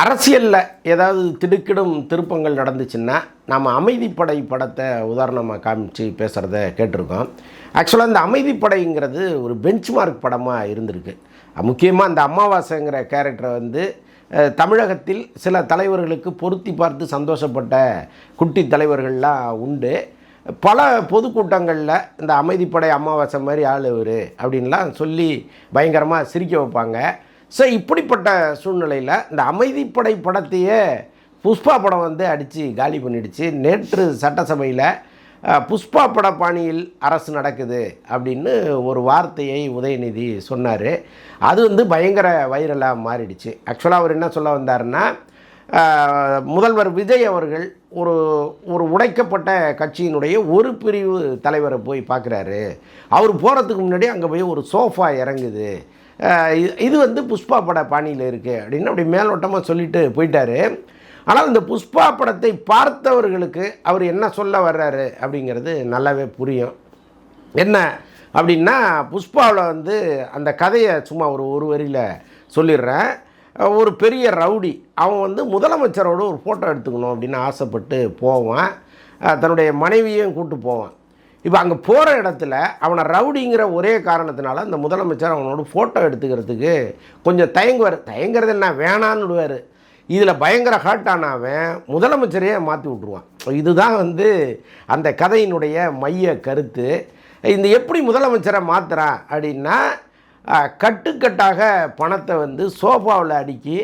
அரசியலில் ஏதாவது திடுக்கிடும் திருப்பங்கள் நடந்துச்சுன்னா நம்ம அமைதிப்படை படத்தை உதாரணமாக காமிச்சு பேசுகிறத கேட்டிருக்கோம். ஆக்சுவலாக இந்த அமைதிப்படைங்கிறது ஒரு பெஞ்ச்மார்க் படமாக இருந்திருக்கு. முக்கியமாக அந்த அமாவாசைங்கிற கேரக்டரை தமிழகத்தில் சில தலைவர்களுக்கு பொருத்தி பார்த்து சந்தோஷப்பட்ட குட்டி தலைவர்கள்லாம் உண்டு. பல பொதுக்கூட்டங்களில் இந்த அமைதிப்படை அமாவாசை மாதிரி ஆள் இவர் அப்படின்லாம் சொல்லி பயங்கரமாக சிரிக்க வைப்பாங்க. ஸோ இப்படிப்பட்ட சூழ்நிலையில் இந்த அமைதிப்படை படத்தையே புஷ்பா படம் அடித்து காலி பண்ணிடுச்சு. நேற்று சட்டசபையில் புஷ்பா பட பாணியில் அரசு நடக்குது அப்படின்னு ஒரு வார்த்தையை உதயநிதி சொன்னார். அது பயங்கர வைரலாக மாறிடுச்சு. ஆக்சுவலாக அவர் என்ன சொல்ல வந்தாருன்னா, முதல்வர் விஜய் அவர்கள் ஒரு ஒரு உடைக்கப்பட்ட கட்சியினுடைய ஒரு பிரிவு தலைவரை போய் பார்க்குறாரு. அவர் போகிறதுக்கு முன்னாடி அங்கே போய் ஒரு சோஃபா இறங்குது. இது புஷ்பா பட பாணியில் இருக்குது அப்படின்னு அப்படி மேலோட்டமாக சொல்லிட்டு போயிட்டார். ஆனால் இந்த புஷ்பா படத்தை பார்த்தவர்களுக்கு அவர் என்ன சொல்ல வர்றாரு அப்படிங்கிறது நல்லாவே புரியும். என்ன அப்படின்னா, புஷ்பாவில் அந்த கதையை சும்மா ஒரு வரியில் சொல்லிடுறேன். ஒரு பெரிய ரவுடி அவன் முதலமைச்சரோடு ஒரு ஃபோட்டோ எடுத்துக்கணும் அப்படின்னு ஆசைப்பட்டு போவான். தன்னுடைய மனைவியையும் கூப்பிட்டு போவான். இப்போ அங்கே போகிற இடத்துல அவனை ரவுடிங்கிற ஒரே காரணத்தினால அந்த முதலமைச்சர் அவனோட ஃபோட்டோ எடுத்துக்கிறதுக்கு கொஞ்சம் தயங்குறது என்ன வேணான்னு விடுவார். இதில் பயங்கர ஹர்ட் ஆனவன் முதலமைச்சரையே மாற்றி விட்ருவான். இதுதான் அந்த கதையினுடைய மைய கருத்து. இந்த எப்படி முதலமைச்சரை மாற்றுறான் அப்படின்னா, கட்டுக்கட்டாக பணத்தை சோஃபாவில் அடுக்கி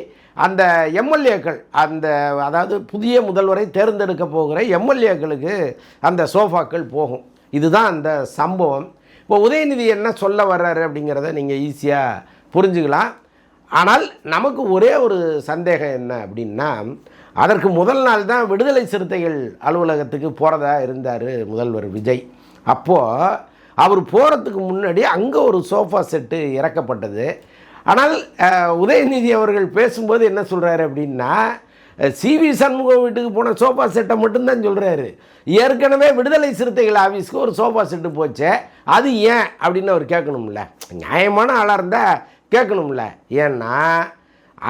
அந்த எம்எல்ஏக்கள் அதாவது புதிய முதல்வரை தேர்ந்தெடுக்க போகிற எம்எல்ஏக்களுக்கு அந்த சோஃபாக்கள் போகும். இதுதான் அந்த சம்பவம். இப்போ உதயநிதி என்ன சொல்ல வர்றாரு அப்படிங்கிறத நீங்கள் ஈஸியாக புரிஞ்சுக்கலாம். ஆனால் நமக்கு ஒரே ஒரு சந்தேகம் என்ன அப்படின்னா, அதற்கு முதல் நாள் தான் விடுதலை சிறுத்தைகள் அலுவலகத்துக்கு போகிறதா இருந்தார் முதல்வர் விஜய். அப்போது அவர் போகிறதுக்கு முன்னாடி அங்கே ஒரு சோஃபா செட்டு இறக்கப்பட்டது. ஆனால் உதயநிதி அவர்கள் பேசும்போது என்ன சொல்கிறாரு அப்படின்னா, சிவி சண்முகம் வீட்டுக்கு போன சோஃபா செட்டை மட்டும்தான் சொல்கிறாரு. ஏற்கனவே விடுதலை சிறுத்தைகள் ஆஃபீஸ்க்கு ஒரு சோஃபா செட்டு போச்சே, அது ஏன் அப்படின்னு அவர் கேட்கணும்ல. நியாயமான ஆளாக இருந்தால் கேட்கணும்ல. ஏன்னா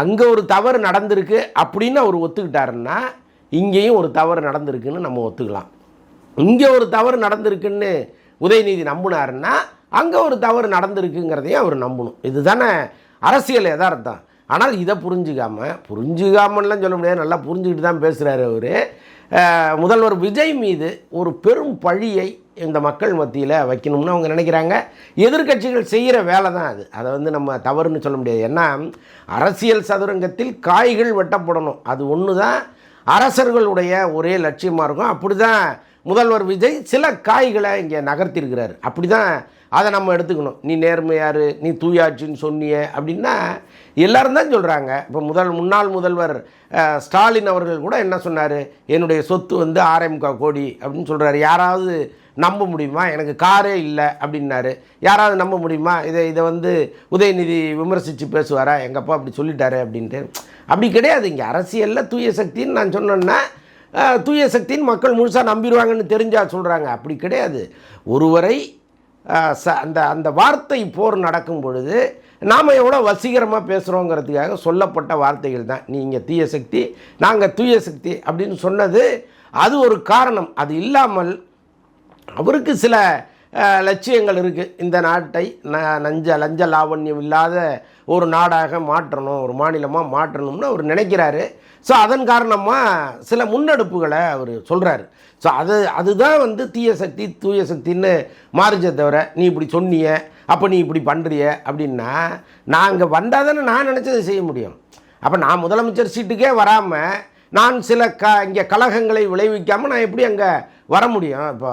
அங்கே ஒரு தவறு நடந்திருக்கு அப்படின்னு அவர் ஒத்துக்கிட்டாருன்னா, இங்கேயும் ஒரு தவறு நடந்திருக்குன்னு நம்ம ஒத்துக்கலாம். இங்கே ஒரு தவறு நடந்திருக்குன்னு உதயநிதி நம்பினாருன்னா, அங்கே ஒரு தவறு நடந்திருக்குங்கிறதையும் அவர் நம்பணும். இதுதானே அரசியல் யதார்த்தம். ஆனால் இதை புரிஞ்சுக்காமலாம் சொல்ல முடியாது, நல்லா புரிஞ்சுக்கிட்டு தான் பேசுகிறாரு அவர். முதல்வர் விஜய் மீது ஒரு பெரும் பழியை இந்த மக்கள் மத்தியில் வைக்கணும்னு அவங்க நினைக்கிறாங்க. எதிர்க்கட்சிகள் செய்கிற வேலை தான் அது. அதை நம்ம தவறுன்னு சொல்ல முடியாது. ஏன்னா அரசியல் சதுரங்கத்தில் காய்கள் வெட்டப்படணும், அது ஒன்று தான் அரசர்களுடைய ஒரே லட்சியமாக இருக்கும். அப்படி தான் முதல்வர் விஜய் சில காய்களை இங்கே நகர்த்திருக்கிறார். அப்படி தான் அதை நம்ம எடுத்துக்கணும். நீ நேர்மையார், நீ தூயாட்சின்னு சொன்னிய அப்படின்னா எல்லோரும் தான் சொல்கிறாங்க. இப்போ முன்னாள் முதல்வர் ஸ்டாலின் அவர்கள் கூட என்ன சொன்னார், என்னுடைய சொத்து 6,3 கோடி அப்படின்னு சொல்கிறாரு. யாராவது நம்ப முடியுமா? எனக்கு காரே இல்லை அப்படின்னாரு. யாராவது நம்ப முடியுமா? இதை உதயநிதி விமர்சித்து பேசுவாரா, எங்கள் அப்பா அப்படி சொல்லிட்டாரு அப்படின்ட்டு? அப்படி கிடையாது. இங்கே அரசியலில் தூய சக்தின்னு நான் சொன்னேன்னா, தூய சக்தின்னு மக்கள் முழுசாக நம்பிடுவாங்கன்னு தெரிஞ்சால் சொல்கிறாங்க. அப்படி கிடையாது. ஒருவரை அந்த வார்த்தை போர் நடக்கும் பொழுது நாம் எவ்வளோ வசீகரமாக பேசுகிறோங்கிறதுக்காக சொல்லப்பட்ட வார்த்தைகள் தான். நீங்கள் தீய சக்தி, நாங்கள் தூய சக்தி அப்படின்னு சொன்னது அது ஒரு காரணம். அது இல்லாமல் அவருக்கு சில லட்சியங்கள் இருக்குது. இந்த நாட்டை லஞ்ச லாவண்யம் இல்லாத ஒரு நாடாக மாற்றணும், ஒரு மாநிலமாக மாற்றணும்னு அவர் நினைக்கிறாரு. ஸோ அதன் காரணமாக சில முன்னெடுப்புகளை அவர் சொல்கிறாரு. ஸோ அதுதான் தீய சக்தி தூய சக்தின்னு மாறிச்சே தவிர, நீ இப்படி சொன்னிய, அப்போ நீ இப்படி பண்ணுறிய அப்படின்னா, நான் அங்கே வந்தால் தானே நான் நினச்சதை செய்ய முடியும். அப்போ நான் முதலமைச்சர் சீட்டுக்கே வராமல் நான் சில இங்கே கலகங்களை விளைவிக்காமல் நான் எப்படி அங்கே வர முடியும்? இப்போ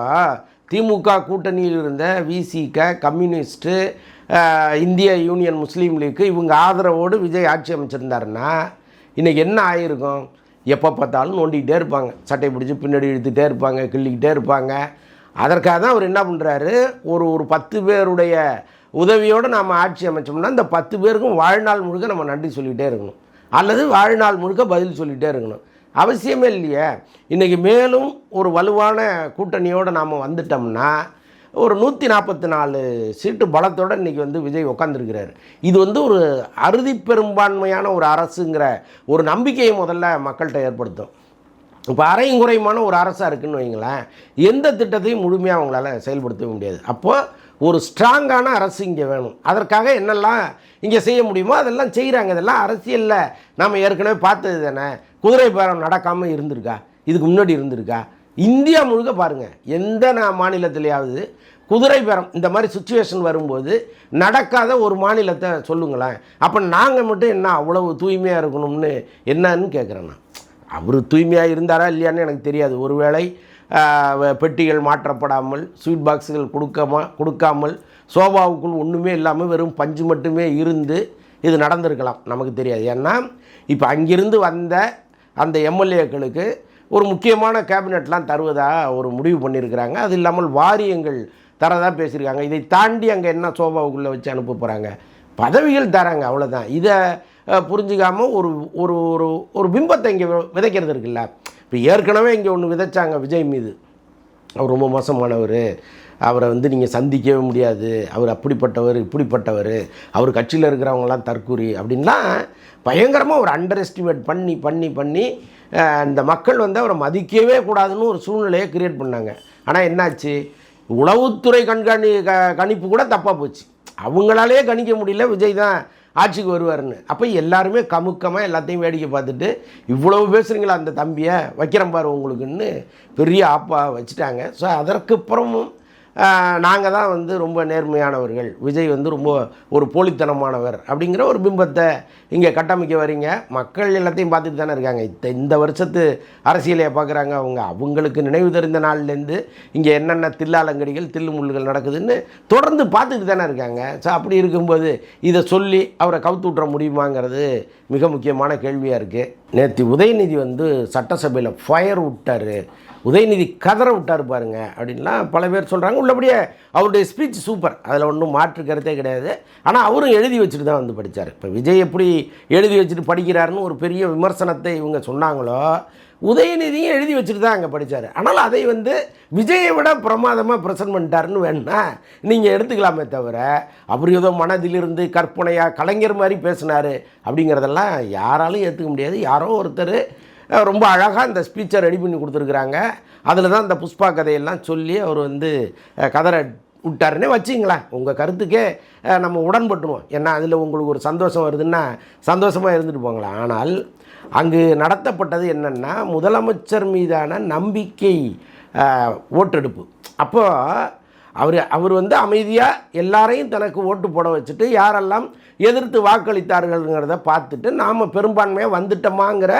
திமுக கூட்டணியில் இருந்த விசிக, கம்யூனிஸ்ட்டு, இந்திய யூனியன் முஸ்லீம் லீக்கு இவங்க ஆதரவோடு விஜய் ஆட்சி அமைச்சிருந்தாருன்னா இன்றைக்கி என்ன ஆகிருக்கும்? எப்போ பார்த்தாலும் நோண்டிக்கிட்டே இருப்பாங்க, சட்டை பிடிச்சி பின்னாடி இழுத்துகிட்டே இருப்பாங்க, கிள்ளிக்கிட்டே இருப்பாங்க. அதற்காக தான் அவர் என்ன பண்ணுறாரு, ஒரு 10 பேருடைய உதவியோடு நாம் ஆட்சி அமைச்சோம்னா இந்த 10 பேருக்கும் வாழ்நாள் முழுக்க நம்ம நன்றி சொல்லிகிட்டே இருக்கணும், அல்லது வாழ்நாள் முழுக்க பதில் சொல்லிகிட்டே இருக்கணும். அவசியமே இல்லையே. இன்றைக்கி மேலும் ஒரு வலுவான கூட்டணியோடு நாம் வந்துட்டோம்னா ஒரு 144 சீட்டு பலத்தோடு இன்றைக்கி வந்து விஜய் உட்காந்துருக்கிறார். இது வந்து ஒரு அறுதி பெரும்பான்மையான ஒரு அரசுங்கிற ஒரு நம்பிக்கையை முதல்ல மக்கள்கிட்ட ஏற்படுத்தும். இப்போ அரையும் குறையுமான ஒரு அரசாக இருக்குதுன்னு வைங்களேன், எந்த திட்டத்தையும் முழுமையாக அவங்களால செயல்படுத்தவே முடியாது. அப்போது ஒரு ஸ்ட்ராங்கான அரசு இங்கே வேணும். அதற்காக என்னெல்லாம் இங்கே செய்ய முடியுமோ அதெல்லாம் செய்கிறாங்க. இதெல்லாம் அரசியலில் நாம் ஏற்கனவே பார்த்தது தானே. குதிரை பேரம் நடக்காமல் இருந்திருக்கா? இதுக்கு முன்னாடி இருந்திருக்கா? இந்தியா முழுக்க பாருங்கள், எந்த மாநிலத்திலேயாவது குதிரை பேரம் இந்த மாதிரி சுச்சுவேஷன் வரும்போது நடக்காத ஒரு மாநிலத்தை சொல்லுங்களேன். அப்போ நாங்கள் மட்டும் என்ன அவ்வளவு தூய்மையாக இருக்கணும்னு என்னன்னு கேட்குறேன் நான். அவர் தூய்மையாக இருந்தாரா இல்லையான்னு எனக்கு தெரியாது. ஒருவேளை பெட்டிகள் மாற்றப்படாமல், ஸ்வீட் பாக்ஸுகள் கொடுக்காமல், சோபாவுக்குள் ஒன்றுமே இல்லாமல் வெறும் பஞ்சு மட்டுமே இருந்து இது நடந்திருக்கலாம், நமக்கு தெரியாது. ஏன்னா இப்போ அங்கிருந்து வந்த அந்த எம்எல்ஏக்களுக்கு ஒரு முக்கியமான கேபினெட்லாம் தருவதாக ஒரு முடிவு பண்ணியிருக்கிறாங்க. அது இல்லாமல் வாரியங்கள் தரதாக பேசியிருக்காங்க. இதை தாண்டி அங்கே என்ன சோபாவுக்குள்ளே வச்சு அனுப்ப போகிறாங்க? பதவிகள் தராங்க, அவ்வளோதான். இதை புரிஞ்சுக்காமல் ஒரு ஒரு ஒரு ஒரு பிம்பத்தை இங்கே விதைக்கிறது இருக்குல்ல. இப்போ ஏற்கனவே இங்கே ஒன்று விதைச்சாங்க விஜய் மீது. அவர் ரொம்ப மோசமானவர், அவரை வந்து நீங்கள் சந்திக்கவே முடியாது, அவர் அப்படிப்பட்டவர் இப்படிப்பட்டவர், அவர் கட்சியில் இருக்கிறவங்களாம் தற்கூரி அப்படின்லாம் பயங்கரமாக ஒரு அண்டர் எஸ்டிமேட் பண்ணி பண்ணி பண்ணி இந்த மக்கள் வந்து அவரை மதிக்கவே கூடாதுன்னு ஒரு சூழ்நிலையை கிரியேட் பண்ணாங்க. ஆனால் என்னாச்சு? உளவுத்துறை கணிப்பு கூட தப்பாக போச்சு. அவங்களாலே கணிக்க முடியல விஜய் தான் ஆட்சிக்கு வருவார்னு. அப்போ எல்லாருமே கமுக்கமாக எல்லாத்தையும் வேடிக்கை பார்த்துட்டு, இவ்வளவு பேசுகிறீங்களா அந்த தம்பியை, வைக்கிறேன் பாரு உங்களுக்குன்னு பெரிய ஆப்பா வச்சுட்டாங்க. ஸோ அதற்கப்புறமும் நாங்கள் தான் வந்து ரொம்ப நேர்மையானவர்கள், விஜய் வந்து ரொம்ப ஒரு போலித்தனமானவர் அப்படிங்கிற ஒரு பிம்பத்தை இங்கே கட்டமைக்க வரீங்க. மக்கள் எல்லாத்தையும் பார்த்துட்டு தானே இருக்காங்க. இந்த வருஷத்து அரசியலையை பார்க்குறாங்க. அவங்களுக்கு நினைவு தெரிந்த நாள்லேருந்து இங்கே என்னென்ன தில்லாலங்கடிகள் தில்லு முள்ளுகள் நடக்குதுன்னு தொடர்ந்து பார்த்துட்டு தானே இருக்காங்க. ஸோ அப்படி இருக்கும்போது இதை சொல்லி அவரை கவுத்து விட்ற முடியுமாங்கிறது மிக முக்கியமான கேள்வியாக இருக்குது. நேற்று உதயநிதி வந்து சட்டசபையில் ஃபயர் விட்டார், உதயநிதி கதற விட்டார் பாருங்க அப்படின்லாம் பல பேர் சொல்கிறாங்க. உள்ளபடியே அவருடைய ஸ்பீச் சூப்பர், அதில் ஒன்றும் மாற்று கருத்தே கிடையாது. ஆனால் அவரும் எழுதி வச்சுட்டு தான் வந்து படித்தார். இப்போ விஜய் எப்படி எழுதி வச்சுட்டு படிக்கிறாருன்னு ஒரு பெரிய விமர்சனத்தை இவங்க சொன்னாங்களோ, உதயநிதியும் எழுதி வச்சுட்டு தான் அங்கே படித்தார். ஆனால் அதை வந்து விஜயை விட பிரமாதமாக ப்ரெசன்ட் பண்ணிட்டாருன்னு வேணுன்னா நீங்கள் எடுத்துக்கலாமே தவிர, அவர் ஏதோ மனதிலிருந்து கற்பனையாக கலைஞர் மாதிரி பேசினார் அப்படிங்கிறதெல்லாம் யாராலும் ஏற்றுக்க முடியாது. யாரோ ஒருத்தர் ரொம்ப அழகாக அந்த ஸ்பீச்சை ரெடி பண்ணி கொடுத்துருக்குறாங்க. அதில் தான் இந்த புஷ்பா கதையெல்லாம் சொல்லி அவர் வந்து கதரை விட்டாருன்னே வச்சிங்களேன். உங்கள் கருத்துக்கே நம்ம உடன்பட்டுருவோம். ஏன்னா அதில் உங்களுக்கு ஒரு சந்தோஷம் வருதுன்னா சந்தோஷமாக இருந்துட்டு போங்களேன். ஆனால் அங்கு நடத்தப்பட்டது என்னென்னா, முதலமைச்சர் மீதான நம்பிக்கை ஓட்டெடுப்பு. அப்போது அவர் வந்து அமைதியாக எல்லாரையும் தனக்கு ஓட்டு போட வச்சுட்டு யாரெல்லாம் எதிர்த்து வாக்களித்தார்கள்ங்கிறத பார்த்துட்டு நாம் பெரும்பான்மையாக வந்துட்டோமாங்கிற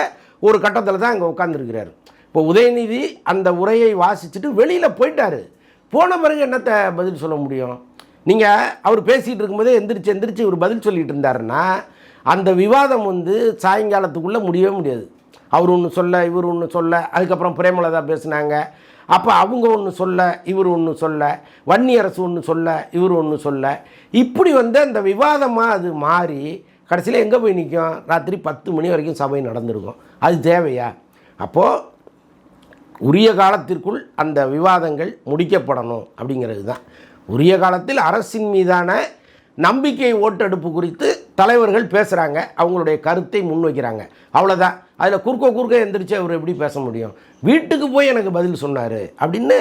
ஒரு கட்டத்தில் தான் அங்கே உட்காந்துருக்கிறார். இப்போ உதயநிதி அந்த உரையை வாசிச்சுட்டு வெளியில் போயிட்டார். போன பிறகு என்னத்தை பதில் சொல்ல முடியும்? நீங்கள் அவர் பேசிகிட்டு இருக்கும்போதே எந்திரிச்சு இவர் பதில் சொல்லிகிட்டு இருந்தாருன்னா அந்த விவாதம் வந்து சாயங்காலத்துக்குள்ளே முடியவே முடியாது. அவர் ஒன்று சொல்ல, இவர் ஒன்று சொல்ல, அதுக்கப்புறம் பிரேமலதா பேசுனாங்க. அப்போ அவங்க ஒன்று சொல்ல, இவர் ஒன்று சொல்ல, வன்னியரசு ஒன்று சொல்ல, இவர் ஒன்று சொல்ல, இப்படி வந்து அந்த விவாதமாக அது மாறி கடைசியில் எங்கே போய் நிற்கும்? ராத்திரி 10 மணி வரைக்கும் சபை நடந்திருக்கும். அது தேவையா? அப்போது உரிய காலத்திற்குள் அந்த விவாதங்கள் முடிக்கப்படணும் அப்படிங்கிறது தான். உரிய காலத்தில் அரசின் மீதான நம்பிக்கை ஓட்டெடுப்பு குறித்து தலைவர்கள் பேசுகிறாங்க, அவங்களுடைய கருத்தை முன்வைக்கிறாங்க, அவ்வளோதான். அதில் குறுக்க எந்திரிச்சு அவர் எப்படி பேச முடியும்? வீட்டுக்கு போய் எனக்கு பதில் சொன்னார் அப்படின்னு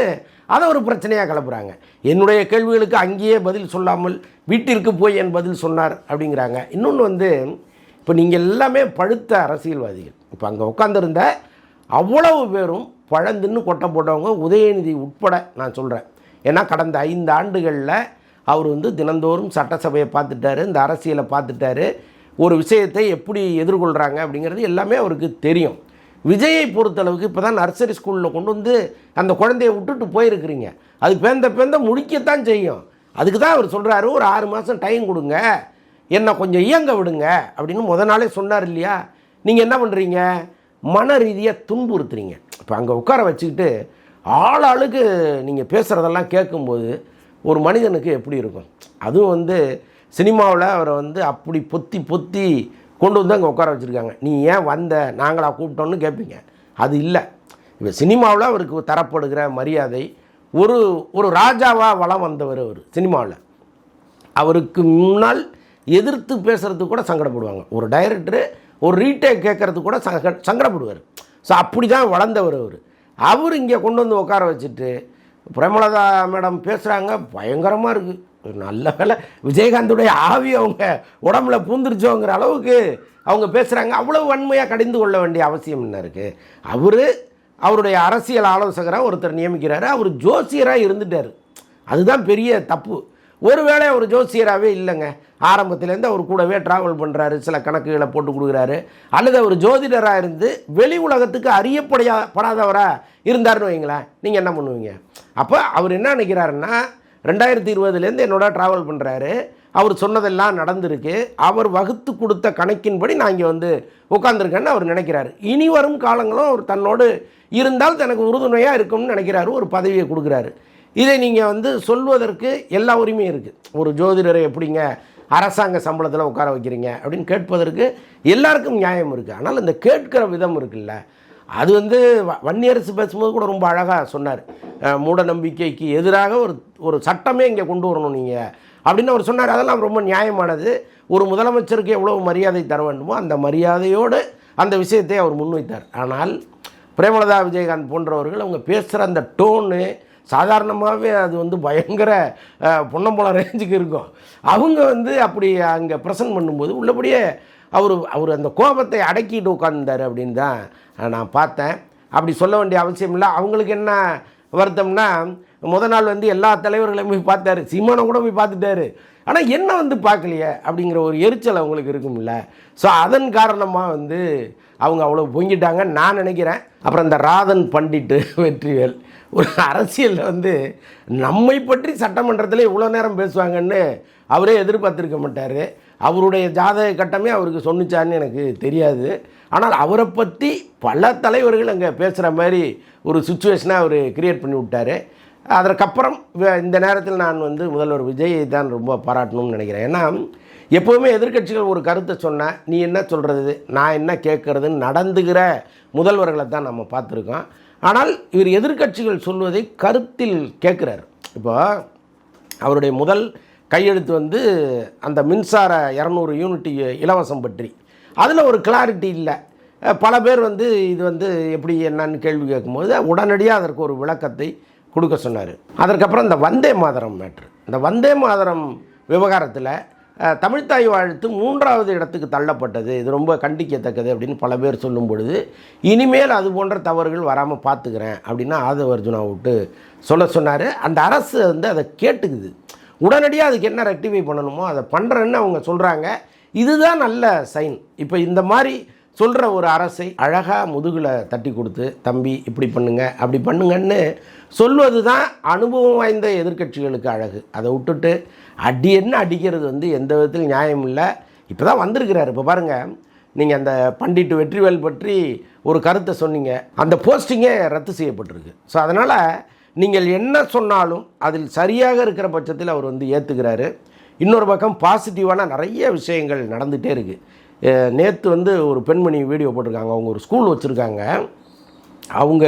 அதை ஒரு பிரச்சனையாக கிளப்புறாங்க. என்னுடைய கேள்விகளுக்கு அங்கேயே பதில் சொல்லாமல் வீட்டிற்கு போய் என் பதில் சொன்னார் அப்படிங்கிறாங்க. இன்னொன்று வந்து, இப்போ நீங்கள் எல்லாமே பழுத்த அரசியல்வாதிகள். இப்போ அங்கே உட்காந்துருந்த அவ்வளவு பேரும் பழந்துன்னு கொட்டை போட்டவங்க, உதயநிதி உட்பட நான் சொல்கிறேன். ஏன்னா கடந்த 5 ஆண்டுகளில் அவர் வந்து தினந்தோறும் சட்டசபையை பார்த்துட்டாரு, இந்த அரசியலை பார்த்துட்டாரு, ஒரு விஷயத்தை எப்படி எதிர்கொள்கிறாங்க அப்படிங்கிறது எல்லாமே அவருக்கு தெரியும். விஜயை பொறுத்தளவுக்கு இப்போ தான் நர்சரி ஸ்கூலில் கொண்டு வந்து அந்த குழந்தைய விட்டுட்டு போயிருக்கிறீங்க. அது பேந்த முடிக்கத்தான் செய்யும். அதுக்கு தான் அவர் சொல்கிறாரு, ஒரு 6 மாதம் டைம் கொடுங்க, என்னை கொஞ்சம் இயங்க விடுங்க அப்படின்னு நாளே சொன்னார் இல்லையா? நீங்கள் என்ன பண்ணுறீங்க? மன ரீதியாக துன்புறுத்துறீங்க. இப்போ அங்கே உட்கார வச்சுக்கிட்டு ஆளுக்கு நீங்கள் பேசுகிறதெல்லாம் கேட்கும்போது ஒரு மனிதனுக்கு எப்படி இருக்கும்? அதுவும் வந்து சினிமாவில் அவரை வந்து அப்படி பொத்தி கொண்டு வந்து அங்கே உட்கார வச்சுருக்காங்க. நீ ஏன் வந்த, நாங்களா கூப்பிட்டோன்னு கேட்பீங்க. அது இல்லை. இப்போ சினிமாவில் அவருக்கு தரப்படுகிற மரியாதை, ஒரு ஒரு ராஜாவாக வலம் வந்தவர் அவர் சினிமாவில். அவருக்கு முன்னால் எதிர்த்து பேசுகிறதுக்கு கூட சங்கடப்படுவாங்க. ஒரு டைரக்டரு ஒரு ரீடேக் கேட்குறதுக்கு கூட சங்கடப்படுவார். ஸோ அப்படி தான் வளர்ந்தவர் அவர். அவர் இங்கே கொண்டு வந்து உட்கார வச்சுட்டு பிரேமலதா மேடம் பேசுகிறாங்க, பயங்கரமாக இருக்குது. நல்ல வேலை விஜயகாந்துடைய ஆவி அவங்க உடம்புல பூந்துருச்சோங்கிற அளவுக்கு அவங்க பேசுகிறாங்க. அவ்வளோ வன்மையாக கடிந்து கொள்ள வேண்டிய அவசியம் என்ன இருக்குது? அவருடைய அரசியல் ஆலோசகராக ஒருத்தர் நியமிக்கிறாரு. அவர் ஜோசியராக இருந்துட்டார். அதுதான் பெரிய தப்பு. ஒருவேளை அவர் ஜோசியராகவே இல்லைங்க, ஆரம்பத்துலேருந்து அவர் கூடவே ட்ராவல் பண்ணுறாரு, சில கணக்குகளை போட்டு கொடுக்குறாரு, அல்லது அவர் ஜோதிடராக இருந்து வெளி உலகத்துக்கு அறியப்படாதவராக இருந்தார்னு வைங்களேன், நீங்கள் என்ன பண்ணுவீங்க? அப்போ அவர் என்ன நினைக்கிறாருன்னா, 2020 என்னோட ட்ராவல் பண்ணுறாரு, அவர் சொன்னதெல்லாம் நடந்திருக்கு, அவர் வகுத்து கொடுத்த கணக்கின்படி நான் இங்கே வந்து உட்காந்துருக்கேன்னு அவர் நினைக்கிறாரு. இனி வரும் காலங்களும் அவர் தன்னோடு இருந்தால் தனக்கு உறுதுணையாக இருக்கும்னு நினைக்கிறாரு. ஒரு பதவியை கொடுக்குறாரு. இதை நீங்கள் வந்து சொல்வதற்கு எல்லா உரிமையும் இருக்குது. ஒரு ஜோதிடரை எப்படிங்க அரசாங்க சம்பளத்தில் உட்கார வைக்கிறீங்க அப்படின்னு கேட்பதற்கு எல்லாருக்கும் நியாயம் இருக்குது. ஆனால் இந்த கேட்கிற விதம் இருக்குல்ல, அது வந்து வன்னியரசு பேசும்போது கூட ரொம்ப அழகாக சொன்னார். மூட நம்பிக்கைக்கு எதிராக ஒரு சட்டமே இங்கே கொண்டு வரணும் நீங்கள் அப்படின்னு அவர் சொன்னார். அதெல்லாம் ரொம்ப நியாயமானது. ஒரு முதலமைச்சருக்கு எவ்வளோ மரியாதை தர வேண்டுமோ அந்த மரியாதையோடு அந்த விஷயத்தை அவர் முன்வைத்தார். ஆனால் பிரேமலதா விஜயகாந்த் போன்றவர்கள் அவங்க பேசுகிற அந்த டோனு சாதாரணமாகவே அது வந்து பயங்கர பொன்னம்பலம் ரேஞ்சுக்கு இருக்கும். அவங்க வந்து அப்படி அங்கே ப்ரெசன்ட் பண்ணும்போது உள்ளபடியே அவர் அந்த கோபத்தை அடக்கிட்டு உட்கார்ந்தார் அப்படின்னு தான் நான் பார்த்தேன். அப்படி சொல்ல வேண்டிய அவசியம் இல்லை. அவங்களுக்கு என்ன வருத்தம்னா, நாள் வந்து எல்லா தலைவர்களையும் போய் பார்த்தாரு, சீமானை கூட போய் பார்த்துட்டாரு, ஆனால் என்ன வந்து பார்க்கலையே அப்படிங்கிற ஒரு எரிச்சல் அவங்களுக்கு இருக்கும்ல. ஸோ அதன் காரணமாக வந்து அவங்க அவ்வளோ பொங்கிட்டாங்கன்னு நான் நினைக்கிறேன். அப்புறம் இந்த ராதன் பண்டிட்டு வெற்றிவேல் ஒரு அரசியலில் வந்து நம்மை பற்றி சட்டமன்றத்தில் இவ்வளோ நேரம் பேசுவாங்கன்னு அவரே எதிர்பார்த்துருக்க மாட்டார். அவருடைய ஜாதக கட்டமே அவருக்கு சொன்னிச்சான்னு எனக்கு தெரியாது. ஆனால் அவரை பற்றி பல தலைவர்கள் அங்கே பேசுகிற மாதிரி ஒரு சுச்சுவேஷனாக அவர் கிரியேட் பண்ணி விட்டார். அதற்கப்புறம் இந்த நேரத்தில் நான் வந்து முதல்வர் விஜயை தான் ரொம்ப பாராட்டணும்னு நினைக்கிறேன். ஏன்னா எப்போவுமே எதிர்க்கட்சிகள் ஒரு கருத்தை சொன்னால் நீ என்ன சொல்கிறது, நான் என்ன கேட்குறதுன்னு நடந்துகிற முதல்வர்களை தான் நம்ம பார்த்துருக்கோம். ஆனால் இவர் எதிர்க்கட்சிகள் சொல்வதை கருத்தில் கேட்குறார். இப்போ அவருடைய முதல் கையெழுத்து வந்து அந்த மின்சார 200 யூனிட் இலவசம் பற்றி, அதில் ஒரு கிளாரிட்டி இல்லை. பல பேர் வந்து இது வந்து எப்படி என்னன்னு கேள்வி கேட்கும்போது உடனடியாக அதற்கு ஒரு விளக்கத்தை கொடுக்க சொன்னார். அதற்கப்புறம் இந்த வந்தே மாதரம் மேட்ரு, இந்த வந்தே மாதரம் விவகாரத்தில் தமிழ்த்தாய் வாழ்த்து 3வது இடத்துக்கு தள்ளப்பட்டது, இது ரொம்ப கண்டிக்கத்தக்கது அப்படின்னு பல பேர் சொல்லும் பொழுது, இனிமேல் அது போன்ற தவறுகள் வராமல் பார்த்துக்கிறேன் அப்படின்னு ஆதவ அர்ஜுனா விட்டு சொல்ல சொன்னார். அந்த அரசு வந்து அதை கேட்டுக்குது. உடனடியாக அதுக்கு என்ன ரெக்டிஃபை பண்ணணுமோ அதை பண்ணுறேன்னு அவங்க சொல்கிறாங்க. இதுதான் நல்ல சைன். இப்போ இந்த மாதிரி சொல்கிற ஒரு அரசை அழகாக முதுகில் தட்டி கொடுத்து, தம்பி இப்படி பண்ணுங்க அப்படி பண்ணுங்கன்னு சொல்வது தான் அனுபவம் வாய்ந்த எதிர்க்கட்சிகளுக்கு அழகு. அதை விட்டுட்டு என்ன அடிக்கிறது வந்து எந்த விதத்தில் நியாயம் இல்லை. இப்போ தான் வந்திருக்கிறார். இப்போ பாருங்கள், நீங்கள் அந்த பண்டிட் வெற்றிவேல் பற்றி ஒரு கருத்தை சொன்னீங்க, அந்த போஸ்டிங்கே ரத்து செய்யப்பட்டிருக்கு. ஸோ அதனால் நீங்கள் என்ன சொன்னாலும் அதில் சரியாக இருக்கிற பட்சத்தில் அவர் வந்து ஏற்றுக்கிறாரு. இன்னொரு பக்கம் பாசிட்டிவான நிறைய விஷயங்கள் நடந்துகிட்டே இருக்குது. நேற்று வந்து ஒரு பெண்மணி வீடியோ போட்டிருக்காங்க. அவங்க ஒரு ஸ்கூல் வச்சுருக்காங்க. அவங்க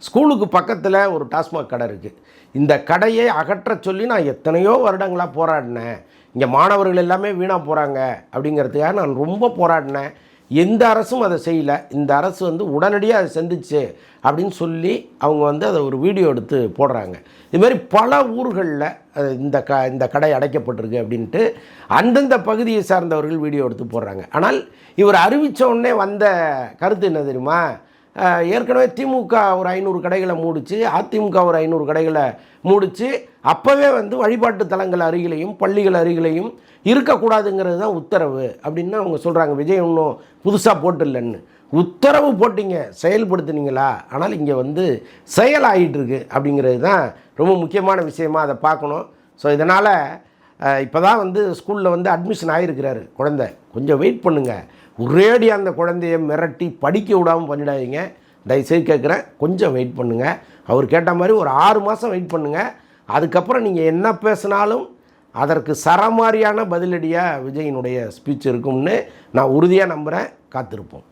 ஸ்கூலுக்கு பக்கத்தில் ஒரு டாஸ்மாக் கடை இருக்குது. இந்த கடையை அகற்ற சொல்லி நான் எத்தனையோ வருடங்களாக போராடினேன். இங்கே மாணவர்கள் எல்லாமே வீணாக போகிறாங்க அப்படிங்கிறதுக்காக நான் ரொம்ப போராடினேன். எந்த அரசும் அதை செய்யலை. இந்த அரசு வந்து உடனடியாக அதை செஞ்சிச்சு அப்படின்னு சொல்லி அவங்க வந்து அதை ஒரு வீடியோ எடுத்து போடுறாங்க. இதுமாதிரி பல ஊர்களில் இந்த கடை அடைக்கப்பட்டிருக்கு அப்படின்ட்டு அந்தந்த பகுதியை சார்ந்தவர்கள் வீடியோ எடுத்து போடுறாங்க. ஆனால் இவர் அறிவித்த உடனே வந்த கருத்து என்ன தெரியுமா? ஏற்கனவே திமுக ஒரு 500 கடைகளை மூடிச்சு, அதிமுக ஒரு 500 கடைகளை மூடிச்சு. அப்போவே வந்து வழிபாட்டு தலங்கள் அருகிலையும் பள்ளிகள் அருகிலையும் இருக்கக்கூடாதுங்கிறது தான் உத்தரவு அப்படின்னு அவங்க சொல்கிறாங்க. விஜய் இன்னும் புதுசாக போட்டில்லைன்னு உத்தரவு போட்டிங்க, செயல்படுத்துனீங்களா? ஆனால் இங்கே வந்து செயலாகிட்டுருக்கு அப்படிங்கிறது தான் ரொம்ப முக்கியமான விஷயமாக அதை பார்க்கணும். ஸோ இதனால் இப்போ தான் வந்து ஸ்கூலில் வந்து அட்மிஷன் ஆகிருக்கிறாரு குழந்தை. கொஞ்சம் வெயிட் பண்ணுங்கள். ஒரேடி அந்த குழந்தைய மிரட்டி படிக்க விடாமல் பண்ணிடாதீங்க. தயவுசெய்து கேட்குறேன், கொஞ்சம் வெயிட் பண்ணுங்கள். அவர் கேட்ட மாதிரி ஒரு 6 மாதம் வெயிட் பண்ணுங்கள். அதுக்கப்புறம் நீங்கள் என்ன பேசினாலும் அதற்கு சரமாரியான பதிலடியாக விஜயினுடைய ஸ்பீச் இருக்கும்னு நான் உறுதியாக நம்புகிறேன். காத்திருப்போம்.